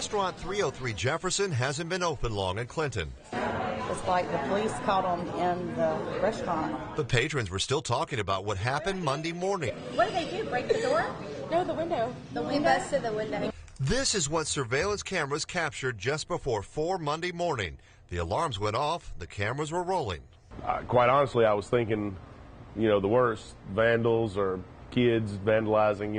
Restaurant 303 Jefferson hasn't been open long in Clinton. It's like the police caught them in the restaurant. But patrons were still talking about what happened Monday morning. What did they do, break the door? No, the window. We busted the window. This is what surveillance cameras captured just before 4 Monday morning. The alarms went off, the cameras were rolling. Quite honestly, I was thinking, the worst, vandals or kids vandalizing,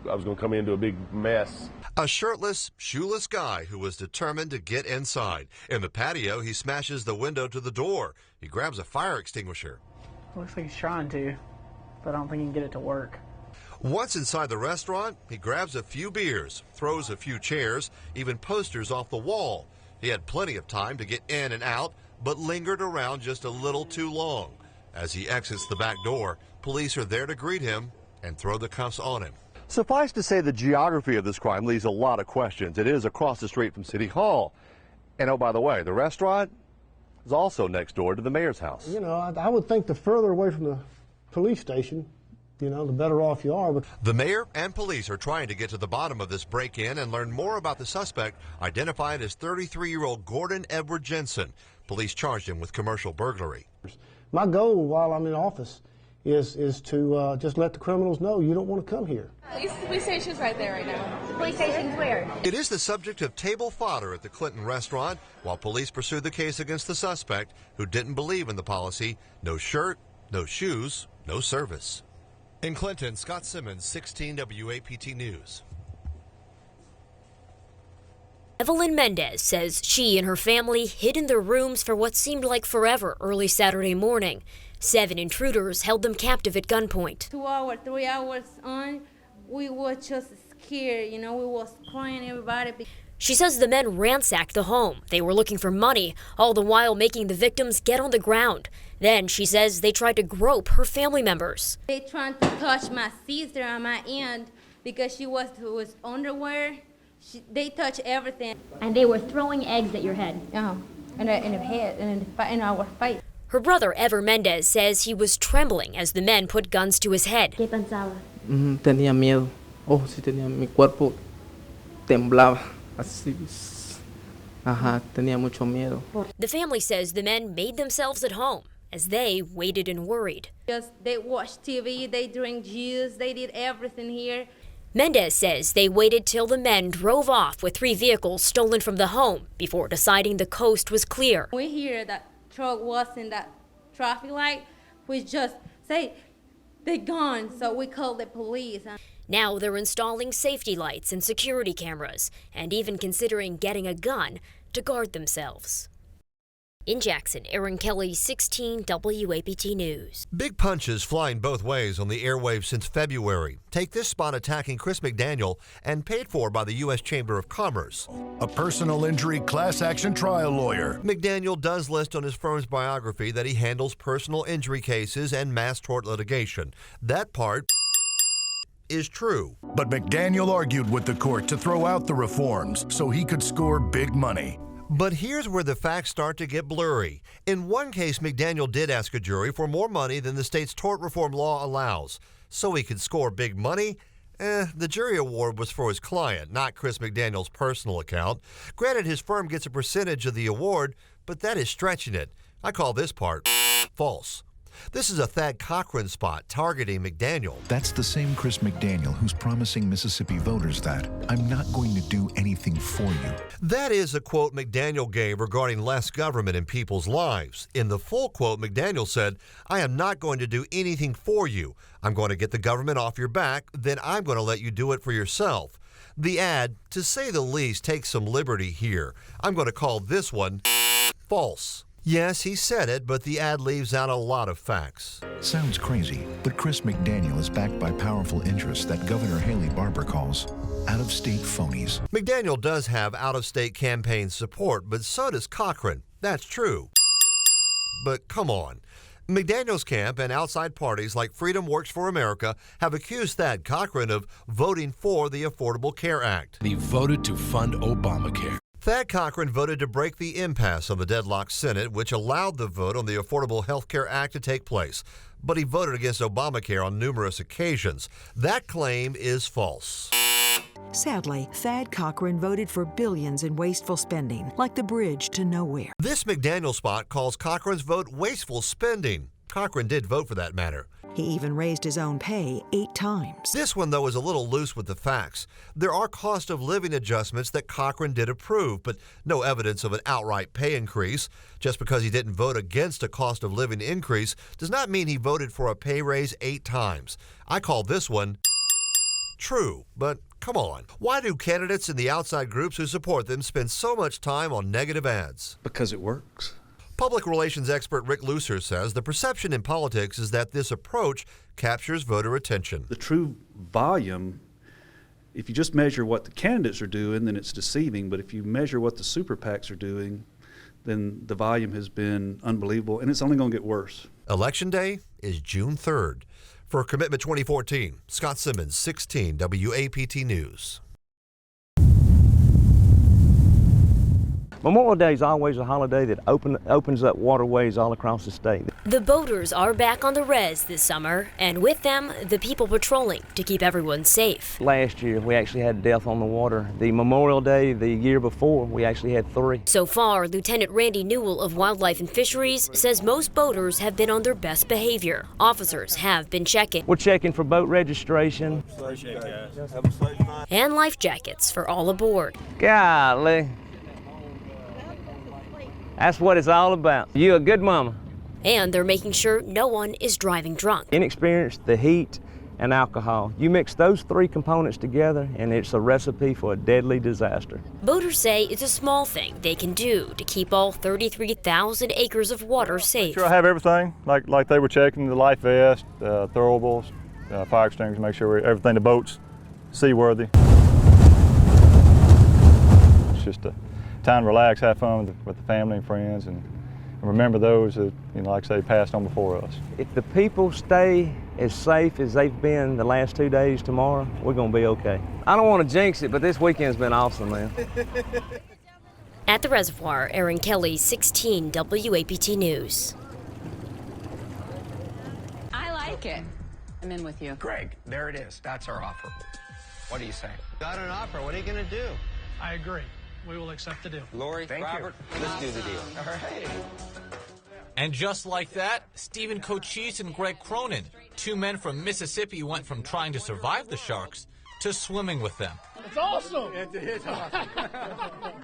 I was going to come into a big mess. A shirtless, shoeless guy who was determined to get inside. In the patio, he smashes the window to the door. He grabs a fire extinguisher. Looks like he's trying to, but I don't think he can get it to work. Once inside the restaurant, he grabs a few beers, throws a few chairs, even posters off the wall. He had plenty of time to get in and out, but lingered around just a little too long. As he exits the back door, police are there to greet him and throw the cuffs on him. Suffice to say, the geography of this crime leaves a lot of questions. It is across the street from City Hall. And oh, by the way, the restaurant is also next door to the mayor's house. I would think the further away from the police station, the better off you are. But the mayor and police are trying to get to the bottom of this break-in and learn more about the suspect, identified as 33-year-old Gordon Edward Jensen. Police charged him with commercial burglary. My goal while I'm in office is to just let the criminals know you don't want to come here. Police station's right there right now. The police station's where? It is the subject of table fodder at the Clinton restaurant while police pursue the case against the suspect who didn't believe in the policy, no shirt, no shoes, no service. In Clinton, Scott Simmons, 16 WAPT News. Evelyn Mendez says she and her family hid in their rooms for what seemed like forever early Saturday morning. 7 intruders held them captive at gunpoint. 2 hours, 3 hours on, we were just scared, we was crying, everybody. She says the men ransacked the home. They were looking for money, all the while making the victims get on the ground. Then she says they tried to grope her family members. They tried to touch my sister on my aunt because she was underwear. They touched everything. And they were throwing eggs at your head. In the head and in our face. Her brother, Ever Mendez, says he was trembling as the men put guns to his head. ¿Qué pensaba? Tenía miedo. Sí tenía, mi cuerpo temblaba. Así. Tenía mucho miedo. The family says the men made themselves at home as they waited and worried. They watched TV, they drank juice, they did everything here. Mendez says they waited till the men drove off with 3 vehicles stolen from the home before deciding the coast was clear. We hear that truck was in that traffic light, we just say they're gone, so we called the police. Now they're installing safety lights and security cameras and even considering getting a gun to guard themselves. In Jackson, Aaron Kelly, 16 WAPT News. Big punches flying both ways on the airwaves since February. Take this spot attacking Chris McDaniel and paid for by the U.S. Chamber of Commerce. A personal injury class action trial lawyer. McDaniel does list on his firm's biography that he handles personal injury cases and mass tort litigation. That part is true. But McDaniel argued with the court to throw out the reforms so he could score big money. But here's where the facts start to get blurry. In one case, McDaniel did ask a jury for more money than the state's tort reform law allows. So he could score big money? The jury award was for his client, not Chris McDaniel's personal account. Granted, his firm gets a percentage of the award, but that is stretching it. I call this part false. This is a Thad Cochran spot targeting McDaniel. That's the same Chris McDaniel who's promising Mississippi voters that I'm not going to do anything for you. That is a quote McDaniel gave regarding less government in people's lives. In the full quote, McDaniel said, I am not going to do anything for you. I'm going to get the government off your back, then I'm going to let you do it for yourself. The ad, to say the least, takes some liberty here. I'm going to call this one false. Yes, he said it, but the ad leaves out a lot of facts. Sounds crazy, but Chris McDaniel is backed by powerful interests that Governor Haley Barbour calls out-of-state phonies. McDaniel does have out-of-state campaign support, but so does Cochran. That's true. But come on. McDaniel's camp and outside parties like Freedom Works for America have accused Thad Cochran of voting for the Affordable Care Act. He voted to fund Obamacare. Thad Cochran voted to break the impasse on the deadlocked Senate, which allowed the vote on the Affordable Health Care Act to take place. But he voted against Obamacare on numerous occasions. That claim is false. Sadly, Thad Cochran voted for billions in wasteful spending, like the bridge to nowhere. This McDaniel spot calls Cochran's vote wasteful spending. Cochran did vote for that matter. He even raised his own pay 8 times. This one, though, is a little loose with the facts. There are cost of living adjustments that Cochran did approve, but no evidence of an outright pay increase. Just because he didn't vote against a cost of living increase does not mean he voted for a pay raise 8 times. I call this one true, but come on. Why do candidates and the outside groups who support them spend so much time on negative ads? Because it works. Public relations expert Rick Lucer says the perception in politics is that this approach captures voter attention. The true volume, if you just measure what the candidates are doing, then it's deceiving. But if you measure what the super PACs are doing, then the volume has been unbelievable, and it's only going to get worse. Election Day is June 3rd. For Commitment 2014, Scott Simmons, 16 WAPT News. Memorial Day is always a holiday that opens up waterways all across the state. The boaters are back on the res this summer, and with them, the people patrolling to keep everyone safe. Last year, we actually had a death on the water. The Memorial Day, the year before, we actually had 3. So far, Lieutenant Randy Newell of Wildlife and Fisheries says most boaters have been on their best behavior. Officers have been checking. We're checking for boat registration. And life jackets for all aboard. Golly. That's what it's all about. You a good mama. And they're making sure no one is driving drunk. Inexperience, the heat, and alcohol. You mix those 3 components together and it's a recipe for a deadly disaster. Boaters say it's a small thing they can do to keep all 33,000 acres of water safe. Sure, I have everything, like they were checking the life vest, throwables, fire extinguishers, make sure everything, the boat's seaworthy. It's just a time to relax, have fun with the family and friends, and remember those that, like I say, passed on before us. If the people stay as safe as they've been the last 2 days tomorrow, we're going to be okay. I don't want to jinx it, but this weekend's been awesome, man. At the reservoir, Erin Kelly, 16 WAPT News. I like it. I'm in with you. Greg, there it is. That's our offer. What do you say? Got an offer. What are you going to do? I agree. We will accept the deal. Lori, Robert, let's do the deal. All right. And just like that, Stephen Cochise and Greg Cronin, 2 men from Mississippi, went from trying to survive the sharks to swimming with them. It's awesome! It's awesome.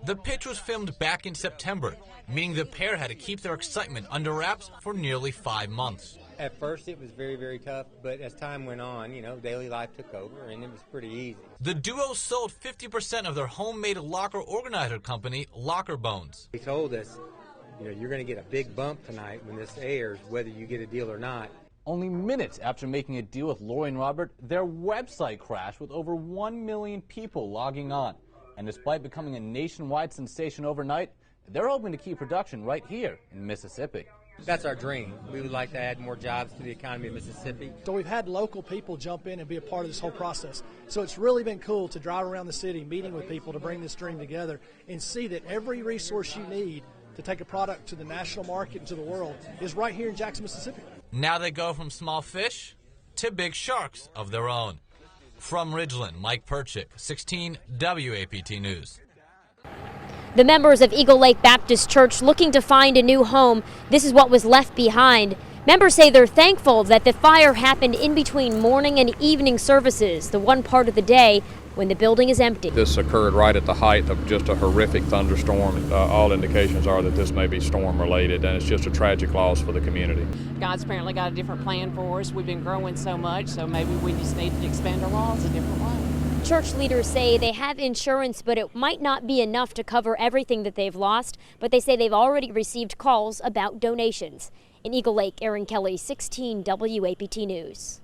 The pitch was filmed back in September, meaning the pair had to keep their excitement under wraps for nearly 5 months. At first it was very, very tough, but as time went on, daily life took over and it was pretty easy. The duo sold 50% of their homemade locker organizer company, Locker Bones. They told us, you're going to get a big bump tonight when this airs, whether you get a deal or not. Only minutes after making a deal with Lori and Robert, their website crashed with over 1 million people logging on. And despite becoming a nationwide sensation overnight, they're hoping to keep production right here in Mississippi. That's our dream. We would like to add more jobs to the economy of Mississippi. So we've had local people jump in and be a part of this whole process. So it's really been cool to drive around the city, meeting with people to bring this dream together and see that every resource you need to take a product to the national market and to the world is right here in Jackson, Mississippi. Now they go from small fish to big sharks of their own. From Ridgeland, Mike Perchik, 16 WAPT News. The members of Eagle Lake Baptist Church looking to find a new home. This is what was left behind. Members say they're thankful that the fire happened in between morning and evening services, the one part of the day when the building is empty. This occurred right at the height of just a horrific thunderstorm. All indications are that this may be storm related, and it's just a tragic loss for the community. God's apparently got a different plan for us. We've been growing so much, so maybe we just need to expand our laws a different way. Church leaders say they have insurance, but it might not be enough to cover everything that they've lost. But they say they've already received calls about donations. In Eagle Lake, Erin Kelly, 16 WAPT News.